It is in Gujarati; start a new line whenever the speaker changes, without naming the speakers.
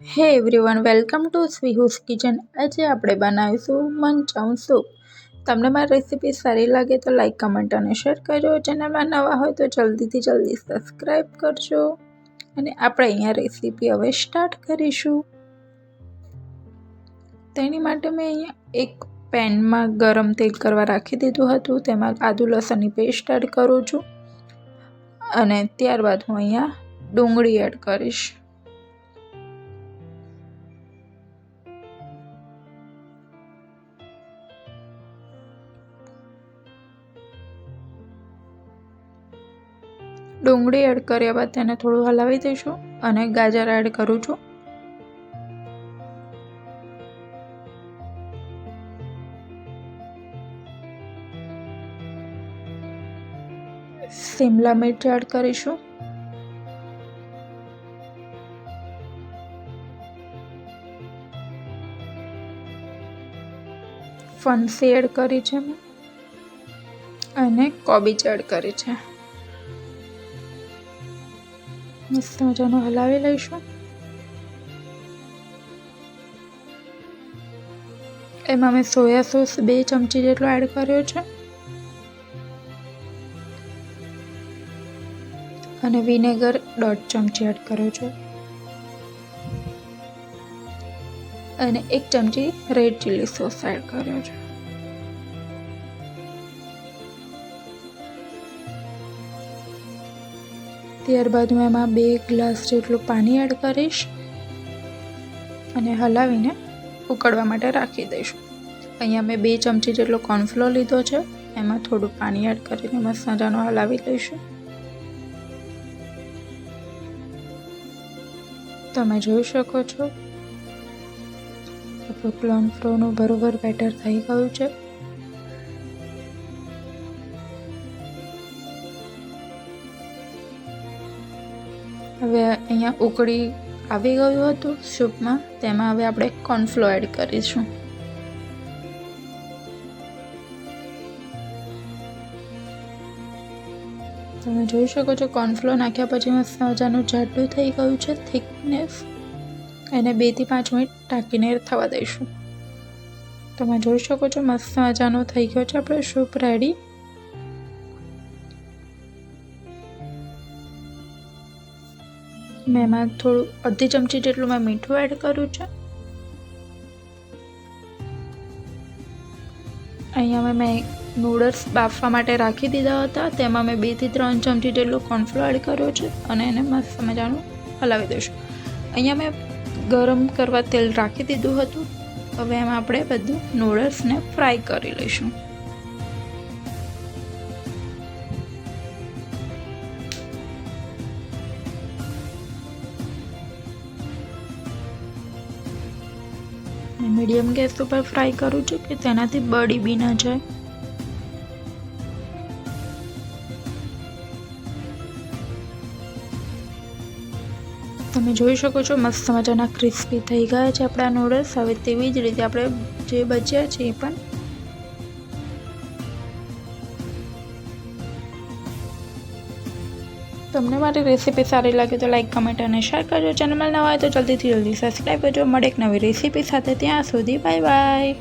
હે એવરીવન, વેલકમ ટુ સ્વીહુસ કિચન. આજે આપણે બનાવીશું મંચાઉ સૂપ. તમને મારી રેસીપી સારી લાગે તો લાઈક, કમેન્ટ અને શેર કરજો. ચેનલમાં નવા હોય તો જલ્દી સબસ્ક્રાઈબ કરજો. અને આપણે અહીંયા રેસીપી હવે સ્ટાર્ટ કરીશું. તેની માટે મેં અહીંયા એક પેનમાં ગરમ તેલ કરવા રાખી દીધું હતું. તેમાં આદુ લસણની પેસ્ટ એડ કરું છું અને ત્યારબાદ હું અહીંયા ડુંગળી એડ કરીશ. ડુંગળી એડ કર્યા બાદ તેને થોડું હલાવી દઈશું અને ગાજર એડ કરું છું. શિમલા મિર્ચ એડ કરીશું. ફણસી એડ કરી છે અને કોબીજ એડ કરી છે. મસ્ત મજાનું હલાવી લઈશું. એમાં મેં સોયા સોસ 2 ચમચી જેટલો એડ કર્યો છે અને વિનેગર 1.5 ચમચી એડ કર્યો છે અને 1 ચમચી રેડ ચીલી સોસ એડ કર્યો છે. ત્યારબાદ હું એમાં 2 ગ્લાસ જેટલું પાણી એડ કરીશ અને હલાવીને ઉકળવા માટે રાખી દઈશું. અહીંયા મેં 2 ચમચી જેટલો કોર્નફ્લોર લીધો છે. એમાં થોડું પાણી એડ કરીને મસ્ત મજાનું હલાવી લઈશું. તમે જોઈ શકો છો આપણું કોર્નફ્લોરનું બરોબર બેટર થઈ ગયું છે. હવે અહીંયા ઉકળી આવી ગયું હતું સૂપમાં, તેમાં હવે આપણે કોર્નફ્લોર એડ કરીશું. તમે જોઈ શકો છો કોર્નફ્લોર નાખ્યા પછી મસ્ત મજાનું જાડું થઈ ગયું છે, થિકનેસ. એને 2 થી 5 મિનિટ ઢાંકીને થવા દઈશું. તમે જોઈ શકો છો મસ્ત મજાનો થઈ ગયો છે આપણો સૂપ રેડી. મેં એમાં થોડું 1/2 ચમચી જેટલું મેં મીઠું એડ કર્યું છે. અહીંયા મેં નૂડલ્સ બાફવા માટે રાખી દીધા હતા. તેમાં મેં 2 થી 3 ચમચી જેટલો કોર્નફ્લોર એડ કર્યો છે અને એને મસ્ત મજાનું હલાવી દઈશું. અહીંયા મેં ગરમ કરવા તેલ રાખી દીધું હતું. હવે એમાં આપણે બધું નૂડલ્સને ફ્રાય કરી લઈશું. મીડિયમ ગેસ ઉપર ફ્રાય કરું છું કે તેનાથી બળી બી ના જાય. તમે જોઈ શકો છો મસ્ત મજાના ક્રિસ્પી થઈ ગયા છે આપણા નૂડલ્સ. હવે તેવી જ રીતે આપણે જે બચ્યા છે એ પણ તમને મારી રેસીપી સારી લાગે તો લાઈક, કમેન્ટ અને શેર કરજો. ચેનલમાં નવા હોય તો જલ્દી સબસ્ક્રાઈબ કરજો. મળે એક નવી રેસીપી સાથે. ત્યાં સુધી બાય બાય.